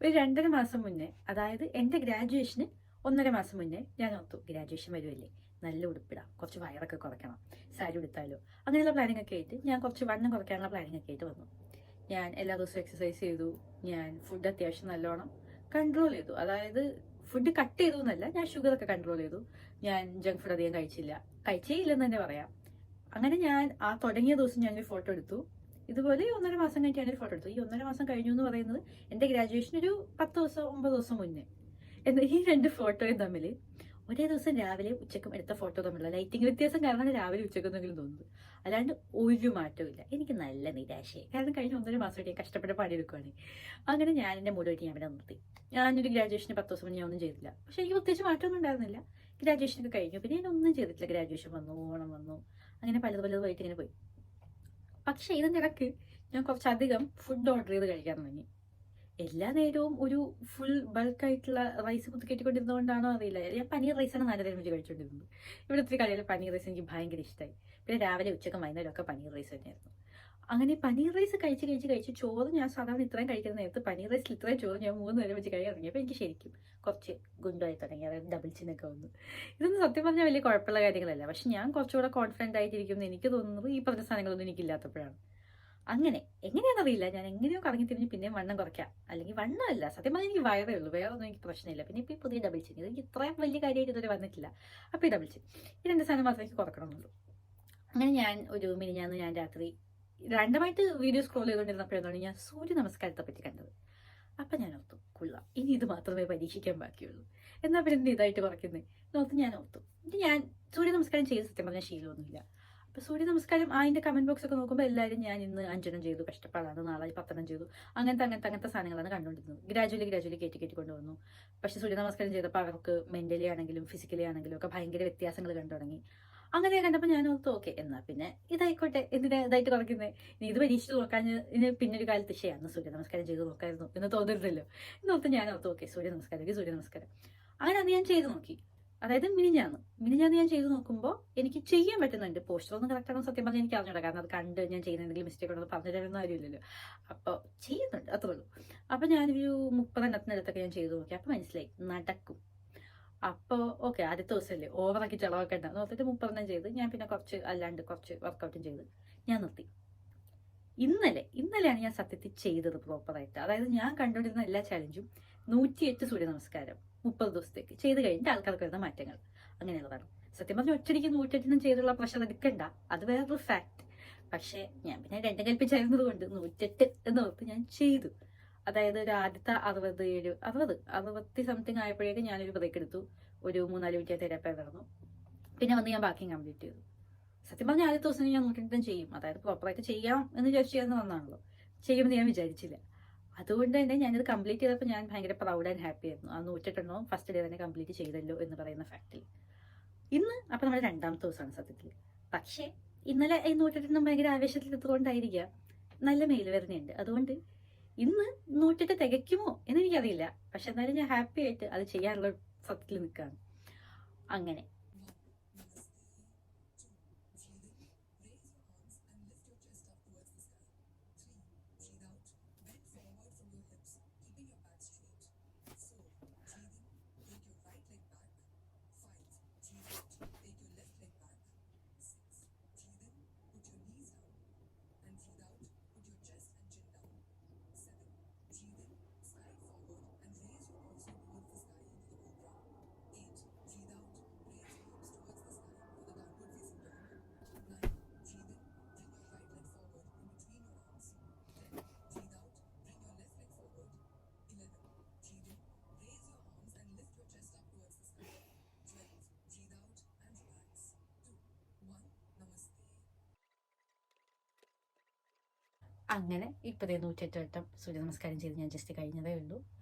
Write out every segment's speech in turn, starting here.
ഒരു 2.5 മാസം മുന്നേ, അതായത് എൻ്റെ ഗ്രാജുവേഷന് 1.5 മാസം മുന്നേ ഞാൻ ഓർത്തു ഗ്രാജുവേഷൻ വരുമല്ലേ, നല്ല ഉടുപ്പിടാം, കുറച്ച് വയറൊക്കെ കുറയ്ക്കണം, സാരി ഉടുത്താലോ, അങ്ങനെയുള്ള പ്ലാനിങ് ഒക്കെ ആയിട്ട് ഞാൻ കുറച്ച് വണ്ണം കുറയ്ക്കാനുള്ള പ്ലാനിങ് ഒക്കെ ആയിട്ട് വന്നു. ഞാൻ എല്ലാ ദിവസവും എക്സസൈസ് ചെയ്തു. ഞാൻ ഫുഡ് അത്യാവശ്യം നല്ലോണം കൺട്രോൾ ചെയ്തു. അതായത് ഫുഡ് കട്ട് ചെയ്തു എന്നല്ല, ഞാൻ ഷുഗറൊക്കെ കൺട്രോൾ ചെയ്തു. ഞാൻ ജങ്ക് ഫുഡ് അധികം കഴിച്ചില്ല, കഴിച്ചേ ഇല്ലെന്ന് തന്നെ പറയാം. അങ്ങനെ ഞാൻ ആ തുടങ്ങിയ ദിവസം ഞാനൊരു ഫോട്ടോ എടുത്തു. ഇതുപോലെ 1.5 മാസം കഴിഞ്ഞിട്ട് ഞാനൊരു ഫോട്ടോ എടുത്തു. ഈ 1.5 മാസം കഴിഞ്ഞു എന്ന് പറയുന്നത് എൻ്റെ ഗ്രാജുവേഷൻ ഒരു 10 ദിവസം 9 ദിവസം മുന്നേ. എന്നാൽ ഈ രണ്ട് ഫോട്ടോയും തമ്മിൽ ഒരേ ദിവസം രാവിലെ ഉച്ചക്കും എടുത്ത ഫോട്ടോ തമ്മിലുള്ള ലൈറ്റിംഗ് വ്യത്യാസം കാരണമാണ് രാവിലെ ഉച്ചക്കെന്നെങ്കിലും തോന്നുന്നത്. അല്ലാണ്ട് ഒരു മാറ്റവും ഇല്ല. എനിക്ക് നല്ല നിരാശയായി. കാരണം കഴിഞ്ഞ 1.5 മാസമായിട്ട് ഞാൻ കഷ്ടപ്പെട്ട് പണിയെടുക്കുകയാണ്. അങ്ങനെ ഞാൻ എൻ്റെ മൂടുമായിട്ട് ഞാൻ ഇവിടെ നിർത്തി. ഞാനൊരു ഗ്രാജുവേഷന് 10 ദിവസം മുന്നേ ഞാൻ ഒന്നും ചെയ്തില്ല. പക്ഷെ എനിക്ക് പ്രത്യേകിച്ച് മാറ്റമൊന്നും ഉണ്ടായിരുന്നില്ല. ഗ്രാജുവേഷനൊക്കെ കഴിഞ്ഞു. പിന്നെ ഞാൻ ഒന്നും ചെയ്തിട്ടില്ല. ഗ്രാജുവേഷൻ വന്നു, ഓണം വന്നു, അങ്ങനെ പലതുമായിട്ട് ഇങ്ങനെ പോയി. പക്ഷെ ഇതിൻ്റെ ഇടയ്ക്ക് ഞാൻ കുറച്ചധികം ഫുഡ് ഓർഡർ ചെയ്ത് കഴിക്കാൻ തുടങ്ങി. എല്ലാ നേരവും ഒരു ഫുൾ ബൾക്കായിട്ടുള്ള റൈസ് കുത്തിക്കയറ്റിക്കൊണ്ടിരുന്നതുകൊണ്ടാണോ അറിയില്ല, ഞാൻ പനീർ റൈസാണ് 4 നേരം വെച്ച് കഴിച്ചുകൊണ്ടിരുന്നത്. ഇവിടെ ഒത്തിരി കടയിൽ പനീർ റൈസ് എനിക്ക് ഭയങ്കര ഇഷ്ടമായി. പിന്നെ രാവിലെ ഉച്ചക്കും വൈകുന്നേരം ഒക്കെ പനീർ റൈസ് തന്നെയായിരുന്നു. അങ്ങനെ പനീർ റൈസ് കഴിച്ച് ചോറ് ഞാൻ സാധാരണ ഇത്രയും കഴിക്കുന്ന നേരത്ത് പനീർ റൈസിൽ ഇത്രയും ചോറ് ഞാൻ 3 നേരം വെച്ച് കഴിക്കാൻ തുടങ്ങിയപ്പോൾ എനിക്ക് ശരിക്കും കുറച്ച് ഗുണ്ടായി തുടങ്ങി. അതായത് ഡബിൾ ചിന്നൊക്കെ വന്നു. ഇതൊന്നും സത്യം പറഞ്ഞാൽ വലിയ കുഴപ്പമുള്ള കാര്യങ്ങളല്ല. പക്ഷെ ഞാൻ കുറച്ചുകൂടെ കോൺഫിഡൻ്റ് ആയിട്ടിരിക്കുമെന്ന് എനിക്ക് തോന്നുന്നത് ഈ പറഞ്ഞ സാധനങ്ങളൊന്നും എനിക്കില്ലാത്തപ്പോഴാണ്. അങ്ങനെ എങ്ങനെയാണെന്നറിയില്ല, ഞാൻ എങ്ങനെയോ കറങ്ങി തിരിഞ്ഞ് പിന്നെയും വണ്ണം കുറയ്ക്കാം, അല്ലെങ്കിൽ വണ്ണമല്ല, സത്യം പറഞ്ഞാൽ എനിക്ക് വയറേ ഉള്ളൂ, വേറെ ഒന്നും എനിക്ക് പ്രശ്നമില്ല. പിന്നെ ഇപ്പോൾ ഈ പുതിയ ഡബിൾ ചിൻ, എനിക്ക് ഇത്രയും വലിയ കാര്യമായിട്ട് ഇതുവരെ വന്നിട്ടില്ല. അപ്പോൾ ഈ ഡബിൾ ചിൻ ഈ 2 സാധനം മാത്രമേ എനിക്ക് കുറക്കണമെന്നുള്ളൂ. അങ്ങനെ ഞാൻ ഒരു മിനിഞ്ഞാന്ന് ഞാൻ രാത്രി രണ്ടുമായിട്ട് വീഡിയോ സ്ക്രോൾ ചെയ്തുകൊണ്ടിരുന്നപ്പോഴാണ് ഞാൻ സൂര്യ നമസ്കാരത്തെ പറ്റി കണ്ടത്. അപ്പം ഞാൻ ഓർത്തു, കൊള്ളാം, ഇനി ഇത് മാത്രമേ പരീക്ഷിക്കാൻ ബാക്കിയുള്ളൂ, എന്നാൽ പിന്നെ ഇതായിട്ട് കുറയ്ക്കുന്നത് നോർത്ത് ഞാൻ ഓർത്തു. ഇത് ഞാൻ സൂര്യ നമസ്കാരം ചെയ്ത് സത്യം പറഞ്ഞാൽ ശീലമൊന്നുമില്ല. അപ്പോൾ സൂര്യ നമസ്കാരം അതിൻ്റെ കമൻറ്റ് ബോക്സ് ഒക്കെ നോക്കുമ്പോൾ എല്ലാവരും ഞാൻ ഇന്ന് 5 ചെയ്തു, കഷ്ടപ്പാടാണ്, നാളെ 10 ചെയ്തു, അങ്ങനത്തെ സാധനങ്ങളാണ് കണ്ടുകൊണ്ടിരുന്നത്. ഗ്രാജുവലി കയറ്റി കൊണ്ടുവന്നു. പക്ഷേ സൂര്യ നമസ്കാരം ചെയ്തപ്പോൾ അവർക്ക് മെൻ്റലി ആണെങ്കിലും ഫിസിക്കലി ആണെങ്കിലും ഒക്കെ ഭയങ്കര വ്യത്യാസങ്ങൾ കണ്ടു തുടങ്ങി. അങ്ങനെ കണ്ടപ്പോൾ ഞാൻ ഓർത്തു, ഓക്കെ, എന്നാൽ പിന്നെ ഇതായിക്കോട്ടെ, എന്തിനാ ഇതായിട്ട് കുറയ്ക്കുന്നത്, ഇനി ഇത് പരീക്ഷിച്ച് നോക്കാൻ ഇതിന് പിന്നൊരു കാലത്ത് ശരിയാണ് സൂര്യ നമസ്കാരം ചെയ്ത് നോക്കായിരുന്നു എന്ന് തോന്നരുതല്ലോ എന്നോർത്ത് ഞാൻ ഓർത്തു, ഓക്കെ, സൂര്യ നമസ്കാരം. അങ്ങനെ അത് ഞാൻ ചെയ്ത് നോക്കി. അതായത് മിനിഞ്ഞാന്ന് ഞാൻ ചെയ്ത് നോക്കുമ്പോൾ എനിക്ക് ചെയ്യാൻ പറ്റുന്നുണ്ട്. പോസ്റ്റർ ഒന്നും കറക്റ്റ് ആണോ സത്യം പറഞ്ഞാൽ എനിക്ക് അറിഞ്ഞൂടാ, കാരണം അത് കണ്ട് ഞാൻ ചെയ്യുന്ന എന്തെങ്കിലും മിസ്റ്റേക്ക് ഉണ്ടെന്ന് പറഞ്ഞു തരുന്ന കാര്യമില്ലല്ലോ. അപ്പോൾ ചെയ്യുന്നുണ്ട്, അത്രേ ഉള്ളൂ. അപ്പോൾ ഞാനൊരു 30 ഞാൻ ചെയ്ത് നോക്കി. അപ്പോൾ മനസ്സിലായി നടക്കും. അപ്പോൾ ഓക്കെ, ആദ്യത്തെ ദിവസമല്ലേ, ഓവറാക്കി ചിലവാക്കണ്ട എന്ന് ഓർത്തിട്ട് 30 ചെയ്ത് ഞാൻ പിന്നെ കുറച്ച് വർക്കൗട്ടും ചെയ്ത് ഞാൻ നിർത്തി. ഇന്നലെയാണ് ഞാൻ സത്യത്തിൽ ചെയ്തത് പ്രോപ്പറായിട്ട്. അതായത് ഞാൻ കണ്ടുകൊണ്ടിരുന്ന എല്ലാ ചാലഞ്ചും 108 സൂര്യ നമസ്കാരം 30 ദിവസത്തേക്ക് ചെയ്ത് കഴിഞ്ഞിട്ട് ആൾക്കാർക്ക് വരുന്ന മാറ്റങ്ങൾ അങ്ങനെയുള്ളതാണ്. സത്യം പറഞ്ഞാൽ ഒറ്റയ്ക്ക് 108 ചെയ്തുള്ള പ്രഷർ എടുക്കണ്ട, അത് വേറൊരു ഫാക്ട്. പക്ഷേ ഞാൻ പിന്നെ രണ്ടും കൽപ്പിച്ചായിരുന്നത് കൊണ്ട് 108 എന്നോർത്ത് ഞാൻ ചെയ്തു. അതായത് ഒരു ആദ്യത്തെ 60 സംതിങ് ആയപ്പോഴേക്കും ഞാനൊരു ബ്രേക്ക് എടുത്തു. ഒരു 3-4 മിനിറ്റ് തെരപ്പായി നടന്നു. പിന്നെ വന്ന് ഞാൻ ബാക്കി കംപ്ലീറ്റ് ചെയ്തു. സത്യം പറഞ്ഞാൽ ആദ്യത്തെ ദിവസം ഞാൻ 108 ചെയ്യും, അതായത് പ്രോപ്പറായിട്ട് ചെയ്യാം എന്ന് വിചാരിച്ചു ചെയ്യാൻ വന്നതാണല്ലോ. ചെയ്യുമെന്ന് ഞാൻ വിചാരിച്ചില്ല. അതുകൊണ്ട് തന്നെ ഞാനിത് കംപ്ലീറ്റ് ചെയ്തപ്പോൾ ഞാൻ ഭയങ്കര പ്രൗഡ് ആൻഡ് ഹാപ്പി ആയിരുന്നു. ആ 108 ഫസ്റ്റ് ഡേ തന്നെ കംപ്ലീറ്റ് ചെയ്തല്ലോ എന്ന് പറയുന്ന ഫാക്റ്റിൽ. അപ്പോൾ നമ്മുടെ 2ാമത്തെ ദിവസമാണ് സത്യത്തിൽ. പക്ഷേ ഇന്നലെ ഈ 108 ഭയങ്കര ആവേശത്തിലെത്തുകൊണ്ടായിരിക്കാം നല്ല മേലുവേദനയുണ്ട്. അതുകൊണ്ട് ഇന്ന് 108 തികയ്ക്കുമോ എന്ന് എനിക്കറിയില്ല. പക്ഷെ എന്നാലും ഞാൻ ഹാപ്പി ആയിട്ട് അത് ചെയ്യാനുള്ള സത്യത്തിൽ നിൽക്കുകയാണ്. അങ്ങനെ അങ്ങനെ ഇപ്പോഴേ 108 വട്ടം സൂര്യ നമസ്കാരം ചെയ്ത് ഞാൻ ജസ്റ്റ് കഴിഞ്ഞതേ ഉള്ളൂ.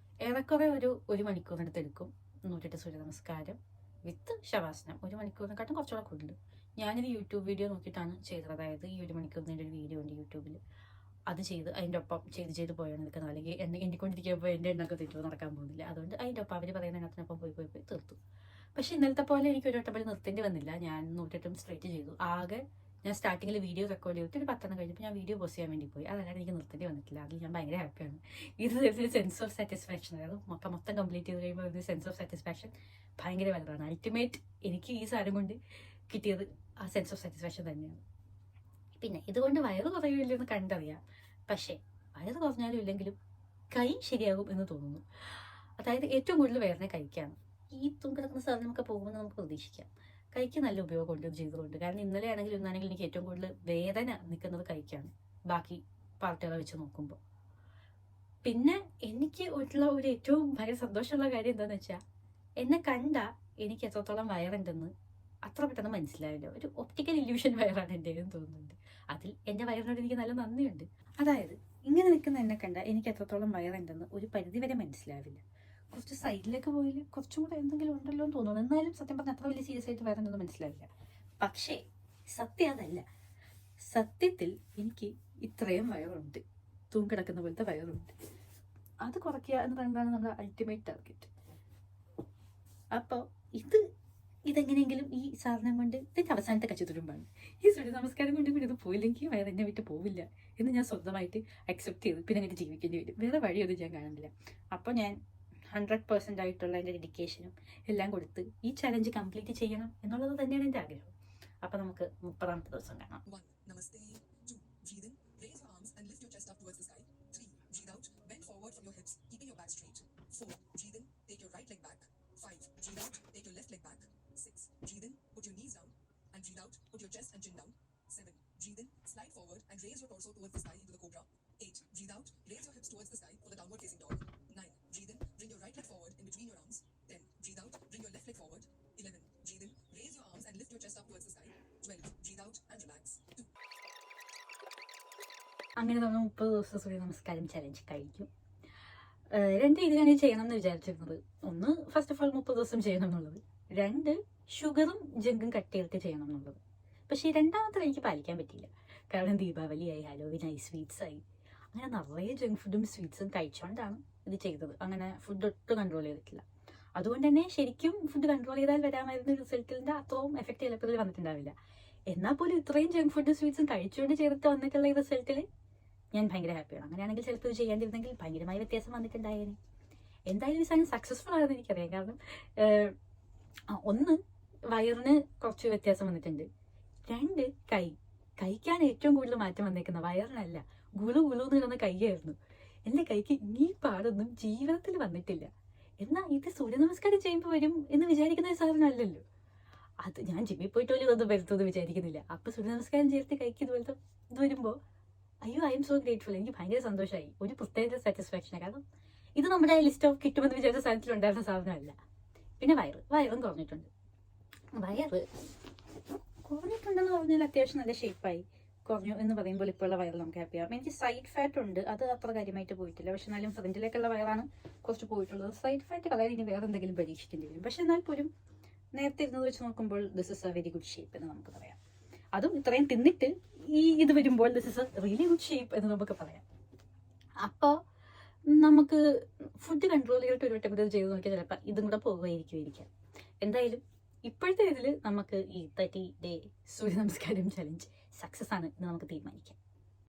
ഏറെക്കുറെ ഒരു മണിക്കൂറിനടുത്ത് എടുക്കും 108 സൂര്യ നമസ്കാരം വിത്ത് ശവാസനം. 1 മണിക്കൂറിനെക്കാട്ടും കുറച്ചുകൂടെ കൂടുതൽ. ഞാനൊരു യൂട്യൂബ് വീഡിയോ നോക്കിയിട്ടാണ് ചെയ്തത്. അതായത് ഈ 1 മണിക്കൂറിൻ്റെ ഒരു വീഡിയോ ഉണ്ട് യൂട്യൂബിൽ. അത് ചെയ്ത് അതിൻ്റെ ഒപ്പം ചെയ്ത് പോയാണ് നിൽക്കുന്നത്. അല്ലെങ്കിൽ എണ്ണിക്കൊണ്ടിരിക്കുമ്പോൾ എൻ്റെ എണ്ണൊക്കെ തെറ്റോ നടക്കാൻ പോകുന്നില്ല. അതുകൊണ്ട് അതിൻ്റെ ഒപ്പം അവർ പറയുന്ന എണ്ണത്തിനൊപ്പം പോയി തീർത്തു. പക്ഷെ ഇന്നലത്തെ പോലെ എനിക്ക് ഒരു വട്ടം നിർത്തേണ്ടി വന്നില്ല. ഞാൻ 108 സ്ട്രേറ്റ് ചെയ്തു. ആകെ ഞാൻ സ്റ്റാർട്ടിങ്ങിൽ വീഡിയോ റെക്കോർഡ് ചെയ്തിട്ട് ഒരു 10 കഴിഞ്ഞപ്പോൾ ഞാൻ വീഡിയോ പോസ്റ്റ് ചെയ്യാൻ വേണ്ടി പോയി. അതല്ലാതെ എനിക്ക് നിർത്തേണ്ടി വന്നിട്ടില്ല. അതിൽ ഞാൻ ഭയങ്കര ഹാപ്പിയാണ്. ഇത് ഒരു സെൻസ് ഓഫ് സാറ്റിസ്ഫാക്ഷൻ, അതായത് മൊത്തം കംപ്ലീറ്റ് ചെയ്ത് കഴിയുമ്പോൾ ഒരു സെൻസ് ഓഫ് സാറ്റിസ്ഫാക്ഷൻ ഭയങ്കര വലുതാണ്. അൾട്ടിമേറ്റ് എനിക്ക് ഈ സാധനം കൊണ്ട് കിട്ടിയത് ആ സെൻസ് ഓഫ് സാറ്റിസ്ഫാക്ഷൻ തന്നെയാണ്. പിന്നെ ഇതുകൊണ്ട് വയറ് കുറയുമില്ലെന്ന് കണ്ടറിയാം. പക്ഷേ വയറ് കുറഞ്ഞാലും ഇല്ലെങ്കിലും കൈ ശരിയാകും എന്ന് തോന്നുന്നു. അതായത് ഏറ്റവും കൂടുതൽ വയറിനെ കൈക്കാണ്. ഈ തൂക്കിടക്കുന്ന സാധനമൊക്കെ പോകുമ്പോൾ നമുക്ക് പ്രതീക്ഷിക്കാം. കൈക്ക് നല്ല ഉപയോഗമുണ്ട് ചെയ്തുകൊണ്ട്. കാരണം ഇന്നലെ ആണെങ്കിലും ഇന്നാണെങ്കിലും എനിക്ക് ഏറ്റവും കൂടുതൽ വേദന നിൽക്കുന്നത് കൈക്കാണ്, ബാക്കി പാർട്ടുകളെ വെച്ച് നോക്കുമ്പോൾ. പിന്നെ എനിക്ക് ഉള്ള ഒരു ഏറ്റവും ഭയങ്കര സന്തോഷമുള്ള കാര്യം എന്താണെന്ന് വെച്ചാൽ, എന്നെ കണ്ട എനിക്ക് എത്രത്തോളം വയറുണ്ടെന്ന് അത്ര പെട്ടെന്ന് മനസ്സിലാവില്ല. ഒരു ഒപ്റ്റിക്കൽ ഇല്യൂഷൻ വയറാണ് എൻ്റെ എന്ന് തോന്നുന്നുണ്ട്. അതിൽ എൻ്റെ വയറിനോട് എനിക്ക് നല്ല നന്ദിയുണ്ട്. അതായത് ഇങ്ങനെ നിൽക്കുന്ന എന്നെ കണ്ട എനിക്ക് എത്രത്തോളം വയറുണ്ടെന്ന് ഒരു പരിധിവരെ മനസ്സിലാവില്ല. കുറച്ച് സൈഡിലേക്ക് പോയില്ല കുറച്ചും കൂടെ എന്തെങ്കിലും ഉണ്ടല്ലോ എന്ന് തോന്നുന്നു. എന്നാലും സത്യം പറഞ്ഞാൽ അത്ര വലിയ സീരിയസ് ആയിട്ട് വയറുണ്ടെന്ന് മനസ്സിലാവില്ല. പക്ഷേ സത്യം അതല്ല. സത്യത്തിൽ എനിക്ക് ഇത്രയും വയറുണ്ട്, തൂങ്ങിടക്കുന്ന പോലത്തെ വയറുണ്ട്. അത് കുറയ്ക്കുക എന്ന് പറയുന്നതാണ് നമ്മുടെ അൾട്ടിമേറ്റ് ടാർഗറ്റ്. അപ്പോൾ ഇതെങ്ങനെയെങ്കിലും ഈ സാധനം കൊണ്ട് ഇതിൻ്റെ അവസാനത്തെ കച്ചിത്തുരുമ്പാണ്. ഈ സൂര്യ നമസ്കാരം കൊണ്ട് ഇത് പോയില്ലെങ്കിൽ വയറെന്നെ വിട്ട് പോവില്ല എന്ന് ഞാൻ സ്വന്തമായിട്ട് അക്സെപ്റ്റ് ചെയ്തു. പിന്നെ അങ്ങനെ ജീവിക്കേണ്ടി വരും. വേറെ വഴിയൊന്നും ഞാൻ കാണുന്നില്ല. അപ്പോൾ ഞാൻ 100% ആയിട്ടുള്ള എൻ്റെ ഡെഡിക്കേഷനും എല്ലാം കൊടുത്ത് ഈ ചലഞ്ച് കംപ്ലീറ്റ് ചെയ്യണം എന്നുള്ളത് തന്നെയാണ് എൻ്റെ ആഗ്രഹം. അപ്പോൾ നമുക്ക് 30ാമത്തെ ദിവസം കാണാം. Breathe in, put your knees down, and breathe out, put your chest and chin down. 7. Breathe in, slide forward and raise your torso towards the sky into the cobra. 8. Breathe out, raise your hips towards the sky for the downward facing dog. 9. Breathe in, bring your right leg forward in between your arms. 10. Breathe out, bring your left leg forward. 11. Breathe in, raise your arms and lift your chest up towards the sky. 12. Breathe out and relax. 2. അങ്ങനെ നമ്മൾ 30 ദിവസം സൂര്യ നമസ്കാരം challenge കഴിഞ്ഞു. 2 രീതിയിലാണ് ചെയ്യണം എന്ന് വിചാരിച്ചിരുന്നത്. ഒന്ന്, ഫസ്റ്റ് ഓഫ് ഓൾ 30 ദിവസം ചെയ്യണം എന്നുള്ളത്. 2, ഷുഗറും ജങ്കും കട്ട് ചെയ്തിട്ട് ചെയ്യണം എന്നുള്ളത്. പക്ഷേ രണ്ടാമത്തെ എനിക്ക് പാലിക്കാൻ പറ്റിയില്ല. കാരണം ദീപാവലിയായി, ഹാലോവിനായി, സ്വീറ്റ്സായി, അങ്ങനെ നിറയെ ജങ്ക് ഫുഡും സ്വീറ്റ്സും കഴിച്ചുകൊണ്ടാണ് ഇത് ചെയ്തത്. അങ്ങനെ ഫുഡ് ഒട്ടും കൺട്രോൾ ചെയ്തിട്ടില്ല. അതുകൊണ്ട് തന്നെ ശരിക്കും ഫുഡ് കൺട്രോൾ ചെയ്താൽ വരാമായിരുന്ന റിസൾട്ടിൻ്റെ അത്രയും എഫക്റ്റ് ചിലപ്പോൾ വന്നിട്ടുണ്ടാവില്ല. എന്നാൽ പോലും ഇത്രയും ജങ്ക് ഫുഡും സ്വീറ്റ്സും കഴിച്ചുകൊണ്ട് ചെയ്തിട്ട് വന്നിട്ടുള്ള ഈ റിസൾട്ടിൽ ഞാൻ ഭയങ്കര ഹാപ്പിയാണ്. അങ്ങനെയാണെങ്കിൽ ചിലപ്പോൾ ഇത് ചെയ്യാണ്ടിരുന്നെങ്കിൽ ഭയങ്കരമായ വ്യത്യാസം വന്നിട്ടുണ്ടായേനെ. എന്തായാലും ഈ സാധനം സക്സസ്ഫുൾ ആണെന്ന് എനിക്കറിയാം. കാരണം ഒന്ന്, വയറിന് കുറച്ച് വ്യത്യാസം വന്നിട്ടുണ്ട്. 2, കൈക്കാണ് ഏറ്റവും കൂടുതൽ മാറ്റം വന്നേക്കുന്നത്, വയറിനല്ല. ഗുളു എന്ന് കിടന്ന കൈയായിരുന്നു. എൻ്റെ കൈക്ക് ഈ പാടൊന്നും ജീവിതത്തിൽ വന്നിട്ടില്ല. എന്നാൽ ഇത് സൂര്യ നമസ്കാരം ചെയ്യുമ്പോൾ വരും എന്ന് വിചാരിക്കുന്ന ഒരു സാധനമല്ലല്ലോ. അത് ഞാൻ ജിമ്മിൽ പോയിട്ട് പോലും ഇതൊന്നും വരുത്തുമെന്ന് വിചാരിക്കുന്നില്ല. അപ്പോൾ സൂര്യ നമസ്കാരം ചെയ്തിട്ട് കൈക്ക് ഇതുപോലത്തെ ഇത് വരുമ്പോൾ അയ്യോ, ഐ എം സോ ഗ്രേറ്റ്ഫുൾ. എനിക്ക് ഭയങ്കര സന്തോഷമായി. ഒരു പ്രത്യേക സാറ്റിസ്ഫാക്ഷനാണ്. കാരണം ഇത് നമ്മുടെ ലിസ്റ്റ് ഓഫ് കിട്ടുമെന്ന് വിചാരിച്ച സാധനത്തിലുണ്ടായിരുന്ന സാധനമല്ല. പിന്നെ വയറും കുറഞ്ഞിട്ടുണ്ട്. വയറ് കുറഞ്ഞിട്ടുണ്ടെന്ന് പറഞ്ഞാൽ അത്യാവശ്യം നല്ല ഷേപ്പായി. കുറഞ്ഞു എന്ന് പറയുമ്പോൾ ഇപ്പോഴുള്ള വയറ് നമുക്ക് ഹാപ്പിയാകും. എനിക്ക് സൈഡ് ഫാറ്റ് ഉണ്ട്, അത് അത്ര കാര്യമായിട്ട് പോയിട്ടില്ല. പക്ഷെ എന്നാലും ഫ്രണ്ടിലേക്കുള്ള വയറാണ് കുറച്ച് പോയിട്ടുള്ളത്. സൈഡ് ഫാറ്റ് കളയാൻ ഇനി വേറെ എന്തെങ്കിലും പരീക്ഷിക്കേണ്ടി വരും. പക്ഷെ എന്നാൽ പോലും നേരത്തെ ഇരുന്നത് വെച്ച് നോക്കുമ്പോൾ this is A very good shape എന്ന് നമുക്ക് പറയാം. അതും ഇത്രയും തിന്നിട്ട് ഇത് വരുമ്പോൾ this is A really good shape എന്ന് നമുക്ക് പറയാം. അപ്പോൾ നമുക്ക് ഫുഡ് കൺട്രോൾ ചെയ്തിട്ട് ഒരു വട്ടം കൂടെ ചെയ്ത് നോക്കിയാൽ ചിലപ്പോൾ ഇതും കൂടെ പോകുമായിരിക്കും. എന്തായാലും ഇപ്പോഴത്തെ ഇതിൽ നമുക്ക് ഈ 30 ഡേ സൂര്യ നമസ്കാരം ചലഞ്ച് സക്സസ് ആണ് എന്ന് നമുക്ക് തീരുമാനിക്കാം.